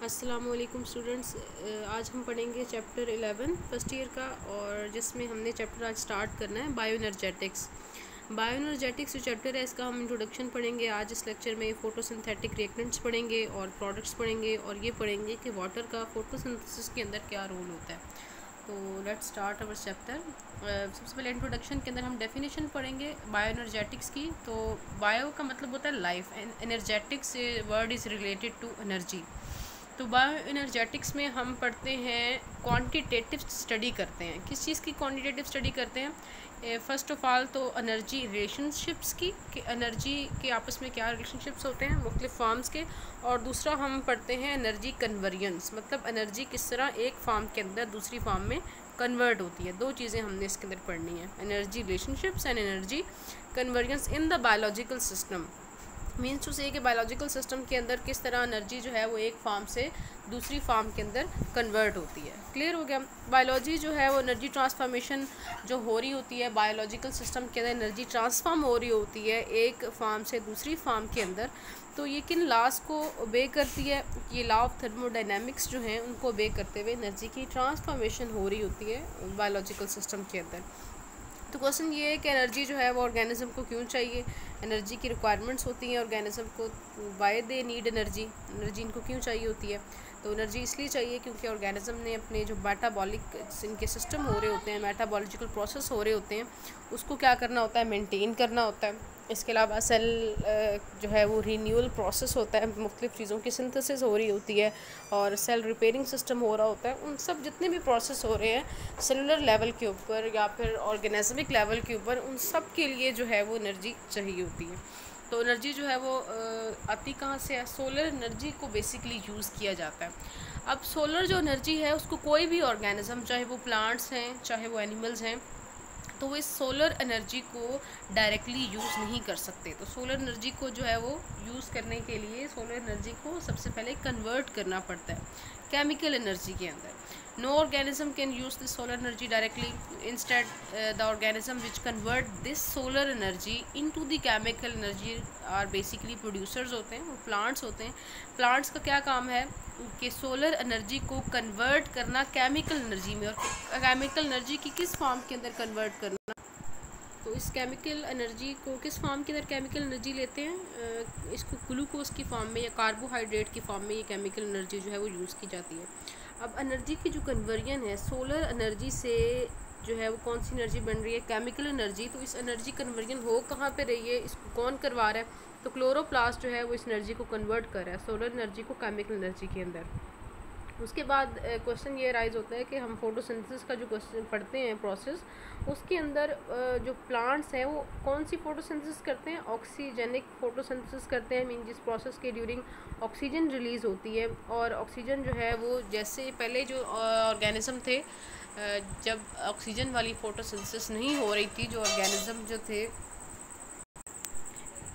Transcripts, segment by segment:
अस्सलामुअलैकुम स्टूडेंट्स, आज हम पढ़ेंगे चैप्टर 11 फर्स्ट ईयर का, और जिसमें हमने चैप्टर आज स्टार्ट करना है बायो एनर्जेटिक्स। बायो एनर्जेटिक्स जो चैप्टर है इसका हम इंट्रोडक्शन पढ़ेंगे। आज इस लेक्चर में फोटोसिंथेटिक रिएक्टेंट्स पढ़ेंगे और प्रोडक्ट्स पढ़ेंगे, और ये पढ़ेंगे कि वाटर का फोटोसिंथेसिस के अंदर क्या रोल होता है। तो लेट्स स्टार्ट अवर चैप्टर। सबसे पहले इंट्रोडक्शन के अंदर हम डेफिनेशन पढ़ेंगे बायो एनर्जेटिक्स की। तो बायो का मतलब होता है life, energetics word is related to energy. तो बायो एनर्जेटिक्स में हम पढ़ते हैं क्वांटिटेटिव स्टडी करते हैं। किस चीज़ की क्वांटिटेटिव स्टडी करते हैं? फ़र्स्ट ऑफ़ ऑल तो एनर्जी रिलेशनशिप्स की, कि एनर्जी के आपस में क्या रिलेशनशिप्स होते हैं मुख्तलिफ फार्म्स के। और दूसरा हम पढ़ते हैं एनर्जी कन्वर्जेंस, मतलब एनर्जी किस तरह एक फार्म के अंदर दूसरी फार्म में कन्वर्ट होती है। दो चीज़ें हमने इसके अंदर पढ़नी है, energy relationships and energy convergence in the biological system. Means to say कि बायोलॉजिकल सिस्टम के अंदर किस तरह एनर्जी जो है वो एक फार्म से दूसरी फार्म के अंदर कन्वर्ट होती है। क्लियर हो गया? बायोलॉजी जो है वो एनर्जी ट्रांसफॉर्मेशन जो हो रही होती है बायोलॉजिकल सिस्टम के अंदर, एनर्जी ट्रांसफॉर्म हो रही होती है एक फार्म से दूसरी फार्म के अंदर। तो ये किन लॉज को ओबे करती है? ये लॉ ऑफ थर्मोडायनेमिक्स जो हैं उनको ओबे करते हुए एनर्जी की ट्रांसफॉर्मेशन हो रही होती है बायोलॉजिकल सिस्टम के अंदर। तो क्वेश्चन ये है कि एनर्जी जो है वो ऑर्गेनिज्म को क्यों चाहिए, एनर्जी की रिक्वायरमेंट्स होती हैं ऑर्गेनिज्म को, why they need energy, energy इनको क्यों चाहिए होती है। तो एनर्जी इसलिए चाहिए क्योंकि ऑर्गेनिज्म ने अपने जो मेटाबॉलिक इनके सिस्टम हो रहे होते हैं, मेटाबॉलिकल प्रोसेस हो रहे होते हैं, उसको क्या करना होता है, मेंटेन करना होता है। इसके अलावा सेल जो है वो रीन्यूअल प्रोसेस होता है, मुख्तलिफ़ चीज़ों की सिंथेसिस हो रही होती है, और सेल रिपेयरिंग सिस्टम हो रहा होता है। उन सब जितने भी प्रोसेस हो रहे हैं सेलुलर लेवल के ऊपर या फिर ऑर्गेनिजमिक लेवल के ऊपर, उन सब के लिए जो है वो एनर्जी चाहिए होती है। तो एनर्जी जो है वो आती कहाँ से है? सोलर एनर्जी को बेसिकली यूज़ किया जाता है। अब सोलर जो एनर्जी है उसको कोई भी ऑर्गेनिज्म, चाहे वो प्लांट्स हैं चाहे वो एनिमल्स हैं, तो वो इस सोलर एनर्जी को डायरेक्टली यूज़ नहीं कर सकते। तो सोलर एनर्जी को जो है वो यूज़ करने के लिए सोलर एनर्जी को सबसे पहले कन्वर्ट करना पड़ता है केमिकल एनर्जी के अंदर। No organism can use this solar energy directly, instead the organism which convert this solar energy into the chemical energy are basically producers होते हैं, वो प्लांट्स होते हैं। प्लांट्स का क्या काम है कि सोलर एनर्जी को कन्वर्ट करना केमिकल एनर्जी में, और केमिकल एनर्जी की किस फॉर्म के अंदर कन्वर्ट करना। तो इस केमिकल एनर्जी को किस फॉर्म के अंदर केमिकल एनर्जी लेते हैं, इसको ग्लूकोज की फॉर्म में या कार्बोहाइड्रेट की फॉर्म में ये केमिकल एनर्जी जो है वो यूज़ की जाती है। अब एनर्जी की जो कन्वर्जन है सोलर एनर्जी से जो है वो कौन सी एनर्जी बन रही है, केमिकल एनर्जी। तो इस एनर्जी कन्वर्जन हो कहाँ पे रही है, इसको कौन करवा रहा है? तो क्लोरोप्लास्ट जो है वो इस एनर्जी को कन्वर्ट कर रहा है, सोलर एनर्जी को केमिकल एनर्जी के अंदर। उसके बाद क्वेश्चन ये राइज होता है कि हम फोटोसिंथेसिस का जो क्वेश्चन पढ़ते हैं प्रोसेस, उसके अंदर जो प्लांट्स हैं वो कौन सी फोटोसिंथेसिस करते हैं? ऑक्सीजेनिक फोटोसिंथेसिस करते हैं। मीन जिस प्रोसेस के ड्यूरिंग ऑक्सीजन रिलीज़ होती है, और ऑक्सीजन जो है वो जैसे पहले जो ऑर्गेनिज्म थे, जब ऑक्सीजन वाली फोटोसिंथेसिस नहीं हो रही थी, जो ऑर्गेनिज्म जो थे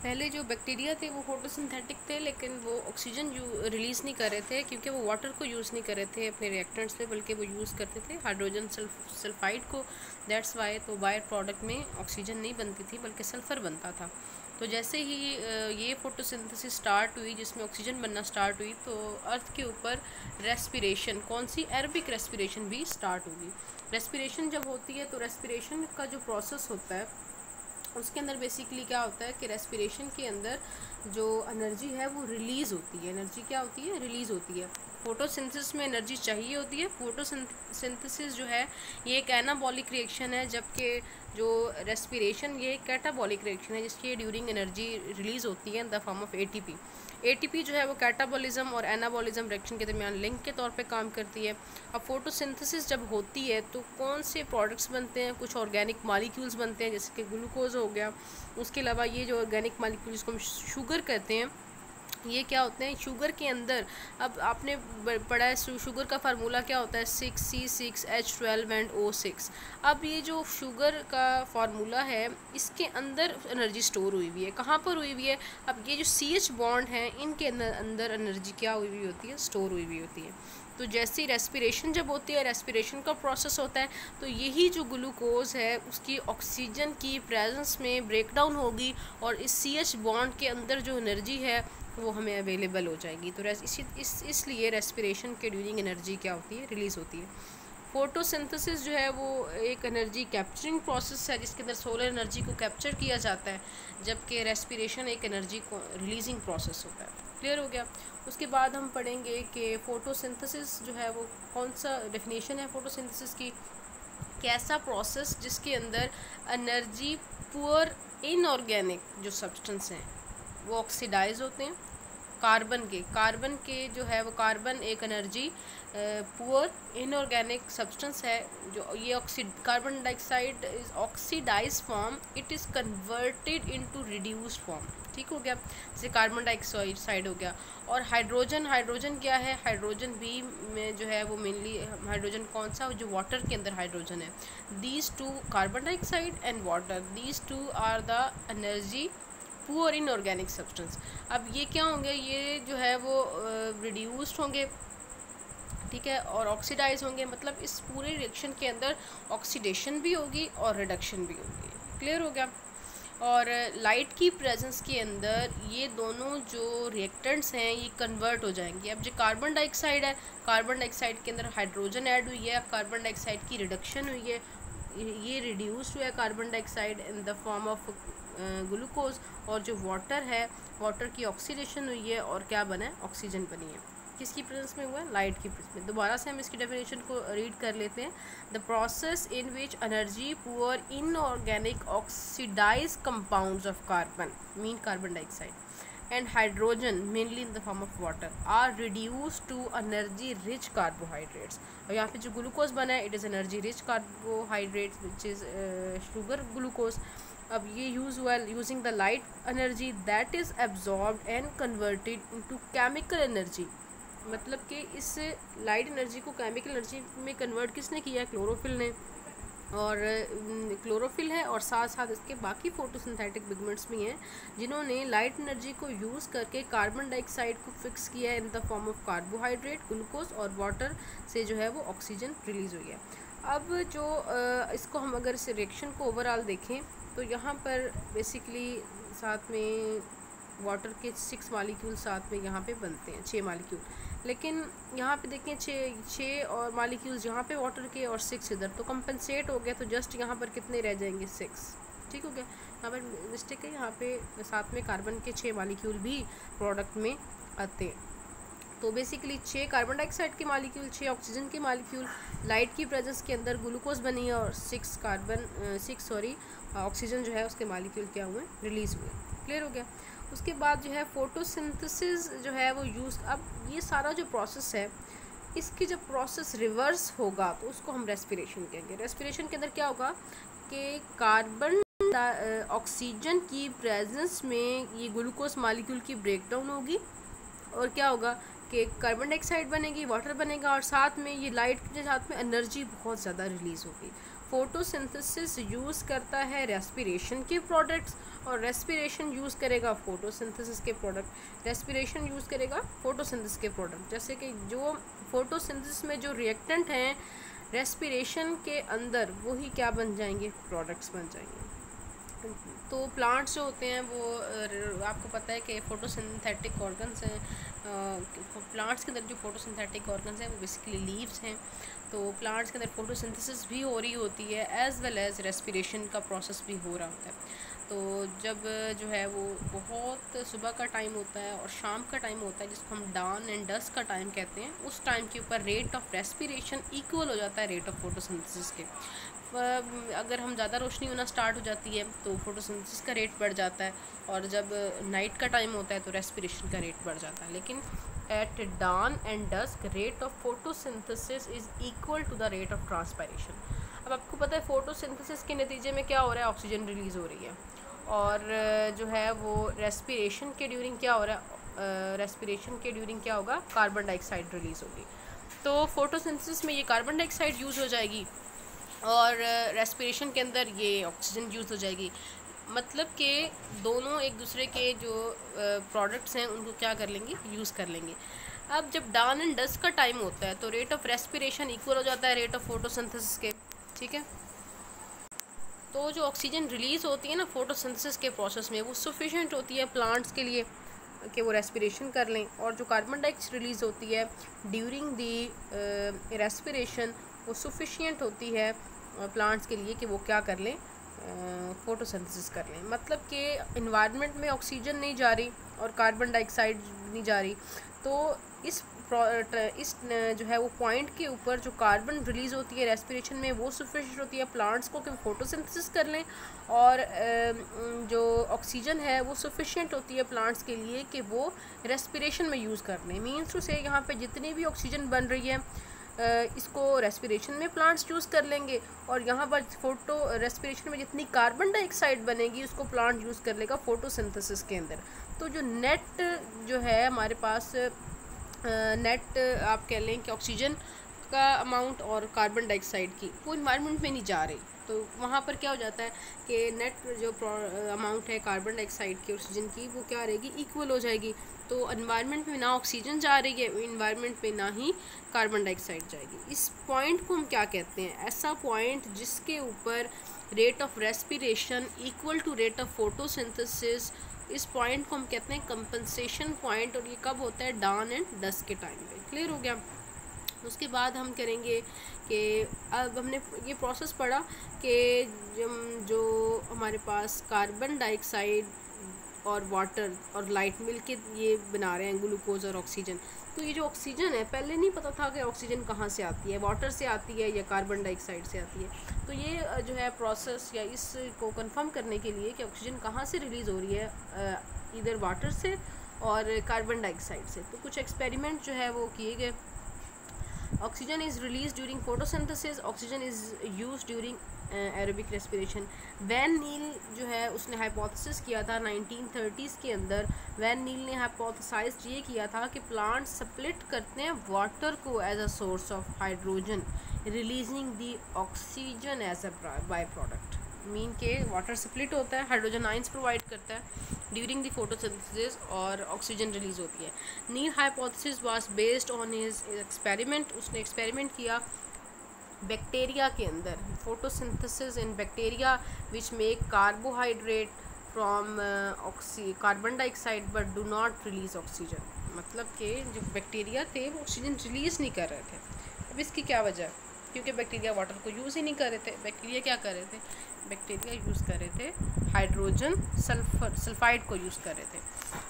पहले, जो बैक्टीरिया थे वो फोटोसिंथेटिक थे, लेकिन वो ऑक्सीजन रिलीज़ नहीं कर रहे थे क्योंकि वो वाटर को यूज़ नहीं कर रहे थे अपने रिएक्टेंट्स पे, बल्कि वो यूज़ करते थे हाइड्रोजन सल्फाइड को। दैट्स वाई तो बायर प्रोडक्ट में ऑक्सीजन नहीं बनती थी बल्कि सल्फ़र बनता था। तो जैसे ही ये फोटोसिंथेसिस स्टार्ट हुई, जिसमें ऑक्सीजन बनना स्टार्ट हुई, तो अर्थ के ऊपर रेस्पिरेशन, कौन सी? एरोबिक रेस्पिरेशन भी स्टार्ट होगी। रेस्पिरेशन जब होती है तो रेस्पिरेशन का जो प्रोसेस होता है उसके अंदर बेसिकली क्या होता है कि रेस्पिरेशन के अंदर जो एनर्जी है वो रिलीज़ होती है। एनर्जी क्या होती है? रिलीज़ होती है। फोटोसिंथेसिस में एनर्जी चाहिए होती है। फोटोसिंथेसिस जो है ये एक एनाबॉलिक रिएक्शन है, जबकि जो रेस्पिरेशन ये एक कैटाबॉलिक रिएक्शन है, जिसकी ड्यूरिंग एनर्जी रिलीज़ होती है इन the form of ATP. ATP जो है वो कैटाबॉलिज्म और एनाबॉलिज्म रिएक्शन के दरमियान लिंक के तौर पे काम करती है। अब फोटोसिंथेसिस जब होती है तो कौन से प्रोडक्ट्स बनते हैं? कुछ ऑर्गेनिक मॉलिक्यूल्स बनते हैं, जैसे कि ग्लूकोज हो गया। उसके अलावा ये जो ऑर्गेनिक मॉलिक्यूल जिसको हम शुगर कहते हैं, ये क्या होते हैं? शुगर के अंदर, अब आपने पढ़ा है शुगर का फार्मूला क्या होता है? 6C6H12 and O6। अब ये जो शुगर का फार्मूला है इसके अंदर एनर्जी स्टोर हुई हुई है। कहाँ पर हुई हुई है? अब ये जो CH बॉन्ड हैं इनके अंदर एनर्जी क्या हुई हुई होती है? स्टोर हुई हुई होती है। तो जैसे रेस्पिरेशन जब होती है, रेस्पिरेशन का प्रोसेस होता है, तो यही जो ग्लूकोज है उसकी ऑक्सीजन की प्रेजेंस में ब्रेकडाउन होगी, और इस CH बॉन्ड के अंदर जो एनर्जी है वो हमें अवेलेबल हो जाएगी। तो इसलिए रेस्पिरेशन के ड्यूरिंग एनर्जी क्या होती है, रिलीज़ होती है। फोटोसिंथेसिस जो है वो एक एनर्जी कैप्चरिंग प्रोसेस है जिसके अंदर सोलर एनर्जी को कैप्चर किया जाता है, जबकि रेस्पिरेशन एक एनर्जी को रिलीजिंग प्रोसेस होता है। क्लियर हो गया। उसके बाद हम पढ़ेंगे कि फ़ोटोसिंथेसिस जो है वो कौन सा डेफिनेशन है फ़ोटोसिंथेसिस की, कैसा प्रोसेस जिसके अंदर एनर्जी पुअर इनऑर्गेनिक जो सब्सटेंस हैं वो ऑक्सीडाइज होते हैं। कार्बन के जो है वो कार्बन एक एनर्जी पुअर इनऑर्गेनिक सब्सटेंस है, जो ये carbon dioxide is oxidise form, it is converted into reduced form. ठीक हो गया, जैसे कार्बन डाइऑक्साइड हो गया। और हाइड्रोजन क्या है, हाइड्रोजन भी में जो है वो मेनली हाइड्रोजन कौन सा, जो वाटर के अंदर हाइड्रोजन है। These two, carbon dioxide and water, these two are the energy poor inorganic substance. अब ये क्या होंगे, ये जो है वो रिड्यूस्ड होंगे, ठीक है, और ऑक्सीडाइज होंगे। मतलब इस पूरे रिएक्शन के अंदर ऑक्सीडेशन भी होगी और रिडक्शन भी होगी। क्लियर हो गया। और लाइट की प्रेजेंस के अंदर ये दोनों जो रिएक्टेंट्स हैं ये कन्वर्ट हो जाएंगे। अब जो कार्बन डाइऑक्साइड है, कार्बन डाइऑक्साइड के अंदर हाइड्रोजन ऐड हुई है, कार्बन डाइऑक्साइड की रिडक्शन हुई है, ये रिड्यूस्ड हुआ है carbon dioxide in the form of glucose. और जो वाटर है, वाटर की ऑक्सीडेशन हुई है और क्या बना है, ऑक्सीजन बनी है। किसकी प्रेजेंस में हुआ है, लाइट की प्रेजेंस में। दोबारा से हम इसकी डेफिनेशन को रीड कर लेते हैं। The process in which energy poor inorganic oxidise compounds of carbon mean carbon dioxide and hydrogen mainly in the form of water are reduce to energy rich carbohydrates. और यहाँ पे जो ग्लूकोज बना है it is energy rich carbohydrates which is sugar glucose. अब ये use हुआ using the light energy that is absorbed and converted into chemical energy. मतलब कि इस लाइट एनर्जी को केमिकल एनर्जी में कन्वर्ट किसने किया, क्लोरोफिल ने। और क्लोरोफिल है और साथ साथ इसके बाकी फोटोसिंथेटिक पिगमेंट्स भी हैं जिन्होंने लाइट एनर्जी को यूज़ करके कार्बन डाइऑक्साइड को फिक्स किया है इन the form of carbohydrate, glucose, और वाटर से जो है वो ऑक्सीजन रिलीज़ हुई है। अब जो इसको हम अगर इस रिएक्शन को ओवरऑल देखें तो यहाँ पर बेसिकली साथ में वाटर के 6 मालिक्यूल साथ में यहाँ पे बनते हैं, 6 मालिक्यूल। लेकिन यहाँ पे देखें 6 और मालिक्यूल्स यहाँ पे वाटर के और 6 इधर, तो कंपनसेट हो गया। तो जस्ट यहाँ पर कितने रह जाएंगे, 6। ठीक हो गया, यहाँ पर मिस्टेक है, यहाँ पे साथ में कार्बन के 6 मालिक्यूल भी प्रोडक्ट में आते हैं। तो बेसिकली 6 कार्बन डाइऑक्साइड के मालिक्यूल, 6 ऑक्सीजन के मालिक्यूल लाइट की प्रेजेंस के अंदर ग्लूकोज बनी है, और 6 ऑक्सीजन जो है उसके मालिक्यूल क्या हुए, रिलीज़ हुए। क्लियर हो गया। उसके बाद जो है फोटोसिंथेसिस जो है वो यूज़, अब ये सारा जो प्रोसेस है इसकी जब प्रोसेस रिवर्स होगा तो उसको हम रेस्पिरेशन कहेंगे। रेस्पिरेशन के अंदर क्या होगा कि कार्बन ऑक्सीजन की प्रेजेंस में ये ग्लूकोज मालिक्यूल की ब्रेकडाउन होगी, और क्या होगा कि कार्बन डाइऑक्साइड बनेगी, वाटर बनेगा, और साथ में ये लाइट के साथ में एनर्जी बहुत ज़्यादा रिलीज़ होगी। फोटोसिंथेसिस यूज़ करता है रेस्पिरेशन के प्रोडक्ट्स, और रेस्पिरेशन यूज़ करेगा फोटोसिंथेसिस के प्रोडक्ट। रेस्पिरेशन यूज़ करेगा फोटोसिंथेसिस के प्रोडक्ट, जैसे कि जो फोटोसिंथेसिस में जो रिएक्टेंट हैं रेस्पिरेशन के अंदर वही क्या बन जाएंगे, प्रोडक्ट्स बन जाएंगे। तो प्लांट्स जो होते हैं वो आपको पता है कि फोटोसिंथेटिक ऑर्गन्स हैं। प्लांट्स के अंदर जो फोटोसिंथेटिक ऑर्गन्स हैं वो बेसिकली लीव्स हैं। तो प्लांट्स के अंदर फोटोसिंथेसिस भी हो रही होती है, एज़ वेल एज़ रेस्पिरेशन का प्रोसेस भी हो रहा होता है। तो जब जो है वो बहुत सुबह का टाइम होता है और शाम का टाइम होता है जिसको हम डान एंड डस्क का टाइम कहते हैं, उस टाइम के ऊपर रेट ऑफ रेस्पिरेशन इक्वल हो जाता है रेट ऑफ फोटोसिंथेसिस के। अगर हम ज़्यादा रोशनी होना स्टार्ट हो जाती है तो फोटोसिंथेसिस का रेट बढ़ जाता है, और जब नाइट का टाइम होता है तो रेस्पिरेशन का रेट बढ़ जाता है। लेकिन at dawn and dusk rate of photosynthesis is equal to the rate of transpiration. अब आपको पता है फोटोसिंथेसिस के नतीजे में क्या हो रहा है, ऑक्सीजन रिलीज़ हो रही है, और जो है वो रेस्पिरेशन के ड्यूरिंग क्या हो रहा है, रेस्पिरेशन के ड्यूरिंग क्या होगा, कार्बन डाइऑक्साइड रिलीज़ होगी। तो फोटोसिंथेसिस में ये कार्बन डाइऑक्साइड यूज़ हो जाएगी और रेस्पिरेशन के अंदर ये ऑक्सीजन यूज़ हो जाएगी। मतलब कि दोनों एक दूसरे के जो प्रोडक्ट्स हैं उनको क्या कर लेंगे, यूज़ कर लेंगे। अब जब डान एंड डस्क का टाइम होता है तो रेट ऑफ रेस्पिरेशन इक्वल हो जाता है रेट ऑफ फोटोसिंथेसिस के। ठीक है, तो जो ऑक्सीजन रिलीज़ होती है ना फोटोसिंथेसिस के प्रोसेस में वो सफिशिएंट होती है प्लांट्स के लिए, कि वो रेस्पिरेशन कर लें, और जो कार्बन डाइऑक्साइड रिलीज़ होती है ड्यूरिंग दी रेस्पिरेशन वो सफिशिएंट होती है प्लांट्स के लिए कि वो क्या कर लें, फोटोसिंथेसिस कर लें। मतलब कि इन्वायरमेंट में ऑक्सीजन नहीं जा रही और कार्बन डाइऑक्साइड नहीं जा रही, तो इस जो है वो पॉइंट के ऊपर जो कार्बन रिलीज़ होती है रेस्पिरेशन में वो सफिशिएंट होती है प्लांट्स को कि फोटोसिंथेसिस कर लें, और जो ऑक्सीजन है वो सफिशिएंट होती है प्लांट्स के लिए कि वो रेस्पिरेशन में यूज़ कर लें। मीन्स टू से यहाँ पे जितनी भी ऑक्सीजन बन रही है इसको रेस्पिरेशन में प्लांट्स यूज़ कर लेंगे, और यहाँ पर फोटो रेस्पिरेशन में जितनी कार्बन डाइऑक्साइड बनेगी उसको प्लांट यूज़ कर लेगा फोटोसिंथेसिस के अंदर। तो जो नेट जो है हमारे पास नेट आप कह लें कि ऑक्सीजन का अमाउंट और कार्बन डाइऑक्साइड की वो इन्वायरमेंट में नहीं जा रही, तो वहाँ पर क्या हो जाता है कि नेट जो अमाउंट है कार्बन डाइऑक्साइड की ऑक्सीजन की वो क्या रहेगी, इक्वल हो जाएगी। तो एनवायरनमेंट में ना ऑक्सीजन जा रही है इन्वायरमेंट में ना ही कार्बन डाइऑक्साइड जाएगी। इस पॉइंट को हम क्या कहते हैं, ऐसा पॉइंट जिसके ऊपर rate of respiration equal to rate of photosynthesis, इस पॉइंट को हम कहते हैं कंपनसेशन पॉइंट, और ये कब होता है, डाउन एंड डस्क के टाइम पे। क्लियर हो गया। उसके बाद हम करेंगे कि अब हमने ये प्रोसेस पढ़ा कि जो हमारे पास कार्बन डाइऑक्साइड और वाटर और लाइट मिल के ये बना रहे हैं ग्लूकोज और ऑक्सीजन। तो ये जो ऑक्सीजन है पहले नहीं पता था कि ऑक्सीजन कहाँ से आती है, वाटर से आती है या कार्बन डाइऑक्साइड से आती है। तो ये जो है प्रोसेस या इसको कंफर्म करने के लिए कि ऑक्सीजन कहाँ से रिलीज़ हो रही है, इधर वाटर से और कार्बन डाइऑक्साइड से, तो कुछ एक्सपेरिमेंट जो है वो किए गए। Oxygen is release during photosynthesis, oxygen is use during aerobic respiration. Van Niel जो है उसने हाइपोथेसिस किया था 1930s के अंदर। वैन नील ने हाइपोथेसाइज ये किया था कि प्लांट स्प्लिट करते हैं वाटर को as a source of hydrogen, releasing the oxygen as a by product. Mean के वाटर स्प्लिट होता है, हाइड्रोजन आइंस प्रोवाइड करता है ड्यूरिंग द फोटोसिंथेसिस और ऑक्सीजन रिलीज होती है। Niel hypothesis was based on his experiment. उसने एक्सपेरिमेंट किया बैक्टीरिया के अंदर, photosynthesis in bacteria which make carbohydrate from carbon dioxide but do not release oxygen. मतलब कि जो बैक्टीरिया थे वो ऑक्सीजन रिलीज़ नहीं कर रहे थे। अब इसकी क्या वजह, क्योंकि बैक्टीरिया वाटर को यूज़ ही नहीं कर रहे थे। बैक्टीरिया क्या कर रहे थे, बैक्टीरिया यूज़ कर रहे थे हाइड्रोजन सल्फाइड को यूज़ कर रहे थे।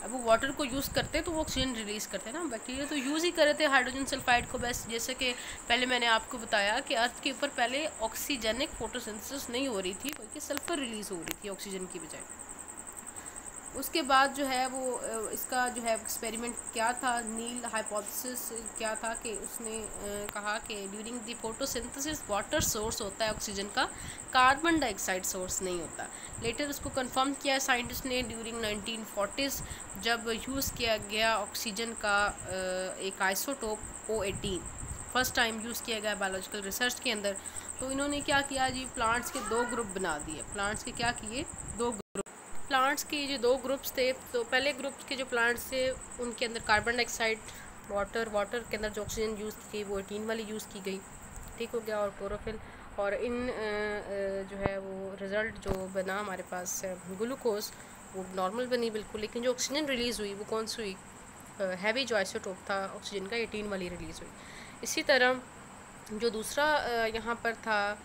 अब वो वाटर को यूज़ करते तो वो ऑक्सीजन रिलीज़ करते ना, बैक्टीरिया तो यूज़ ही कर रहे थे हाइड्रोजन सल्फाइड को। बस जैसे कि पहले मैंने आपको बताया कि अर्थ के ऊपर पहले ऑक्सीजनिक फोटोसिंथेसिस नहीं हो रही थी बल्कि सल्फर रिलीज़ हो रही थी ऑक्सीजन की बजाय। उसके बाद जो है वो इसका जो है एक्सपेरिमेंट क्या था, नील हाइपोथेसिस क्या था कि उसने कहा कि during the photosynthesis water source होता है ऑक्सीजन का, कार्बन डाइऑक्साइड सोर्स नहीं होता। लेटर उसको कंफर्म किया साइंटिस्ट ने ड्यूरिंग 1940s जब यूज़ किया गया ऑक्सीजन का एक isotope O18 first time use किया गया बायोलॉजिकल रिसर्च के अंदर। तो इन्होंने क्या किया जी, प्लांट्स के दो ग्रुप बना दिए। प्लांट्स के क्या किए, दो ग्रुप। प्लांट्स के जो दो ग्रुप्स थे, तो पहले ग्रुप के जो प्लांट्स थे उनके अंदर कार्बन डाइऑक्साइड वाटर के अंदर जो ऑक्सीजन यूज़ की वो 18 वाली यूज़ की गई, ठीक हो गया, और क्लोरोफिल। और इन जो है वो रिज़ल्ट जो बना हमारे पास ग्लूकोज वो नॉर्मल बनी बिल्कुल, लेकिन जो ऑक्सीजन रिलीज़ हुई वो कौन सी हुई, हैवी जो आइसोटोप था ऑक्सीजन का 18 वाली रिलीज़ हुई। इसी तरह जो दूसरा यहाँ पर था,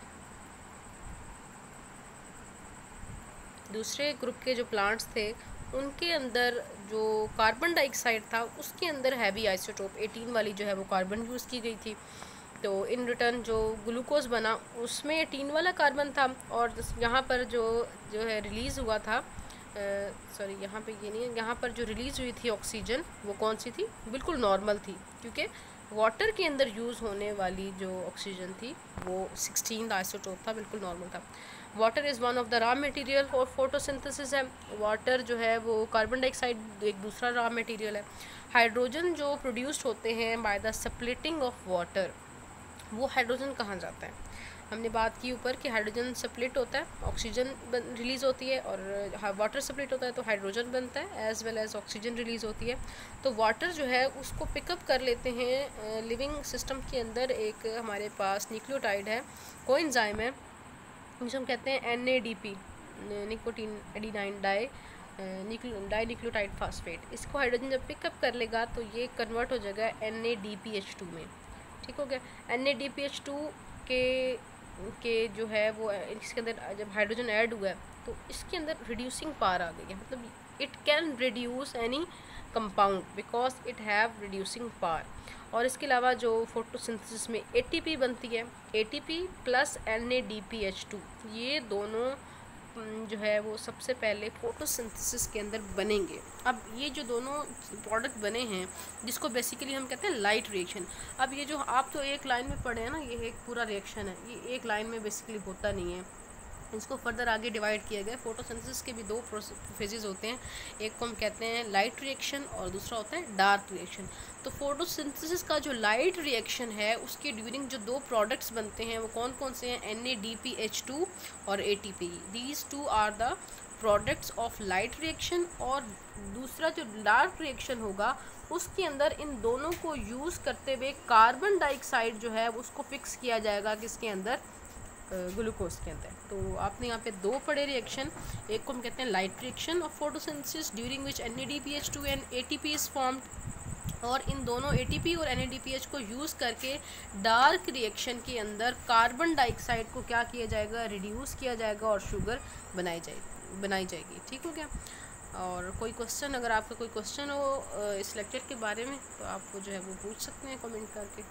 दूसरे ग्रुप के जो प्लांट्स थे उनके अंदर जो कार्बन डाइऑक्साइड था उसके अंदर हैवी आइसोटोप 18 वाली जो है वो कार्बन यूज़ की गई थी। तो इन रिटर्न जो ग्लूकोज बना उसमें 18 वाला कार्बन था, और यहाँ पर जो है रिलीज़ हुआ था, सॉरी यहाँ पे ये नहीं है, यहाँ पर जो रिलीज़ हुई थी ऑक्सीजन वो कौन सी थी, बिल्कुल नॉर्मल थी, क्योंकि वाटर के अंदर यूज़ होने वाली जो ऑक्सीजन थी वो 16 आइसोटोप था, बिल्कुल नॉर्मल था। Water is one of the raw material for photosynthesis है। वाटर जो है वो कार्बन डाइऑक्साइड एक दूसरा रॉ मटेरियल है। हाइड्रोजन जो प्रोड्यूस्ड होते हैं by the splitting of water, वो हाइड्रोजन कहाँ जाता है, हमने बात की ऊपर कि हाइड्रोजन स्प्लिट होता है, ऑक्सीजन रिलीज़ होती है, और वाटर स्प्लिट होता है तो हाइड्रोजन बनता है, as well as oxygen release होती है। तो वाटर जो है उसको पिकअप कर लेते हैं लिविंग सिस्टम के अंदर। एक हमारे पास न्यूक्लियोटाइड है, कोएंजाइम है, जिसे हम कहते हैं NADP, nicotine adenine di dinucleotide phosphate. इसको हाइड्रोजन जब पिकअप कर लेगा तो ये कन्वर्ट हो जाएगा NADPH2 में। ठीक हो गया। NADPH2 के जो है वो इसके अंदर जब हाइड्रोजन ऐड हुआ है तो इसके अंदर रिड्यूसिंग पावर आ गई है, मतलब it can reduce any compound because it have reducing power. और इसके अलावा जो फोटोसिंथेसिस में ATP बनती है, ATP प्लस NADPH2, ये दोनों जो है वो सबसे पहले फोटोसिंथेसिस के अंदर बनेंगे। अब ये जो दोनों प्रोडक्ट बने हैं जिसको बेसिकली हम कहते हैं लाइट रिएक्शन। अब ये जो आप तो एक लाइन में पढ़े हैं ना, ये एक पूरा रिएक्शन है, ये एक लाइन में बेसिकली होता नहीं है, इसको फर्दर आगे डिवाइड किया गया। फोटोसिंथेसिस के भी दो फेजेस होते हैं, एक को हम कहते हैं लाइट रिएक्शन और दूसरा होता है डार्क रिएक्शन। तो फोटोसिंथेसिस का जो लाइट रिएक्शन है उसके ड्यूरिंग जो दो प्रोडक्ट्स बनते हैं वो कौन कौन से हैं, NADPH2 और ATP। These two are the products of light reaction. और दूसरा जो डार्क रिएक्शन होगा उसके अंदर इन दोनों को यूज़ करते हुए कार्बन डाइऑक्साइड जो है उसको फिक्स किया जाएगा किसके अंदर, ग्लूकोज के अंदर। तो आपने यहाँ पे दो पढ़े रिएक्शन, एक को हम कहते हैं light reaction of photosynthesis during which NADPH2 and ATP is formed, और इन दोनों ATP और NADPH को यूज़ करके डार्क रिएक्शन के अंदर कार्बन डाइऑक्साइड को क्या किया जाएगा, रिड्यूस किया जाएगा और शुगर बनाई जाएगी। ठीक हो गया। और कोई क्वेश्चन, अगर आपका कोई क्वेश्चन हो इस लेक्चर के बारे में तो आप जो है वो पूछ सकते हैं कमेंट करके।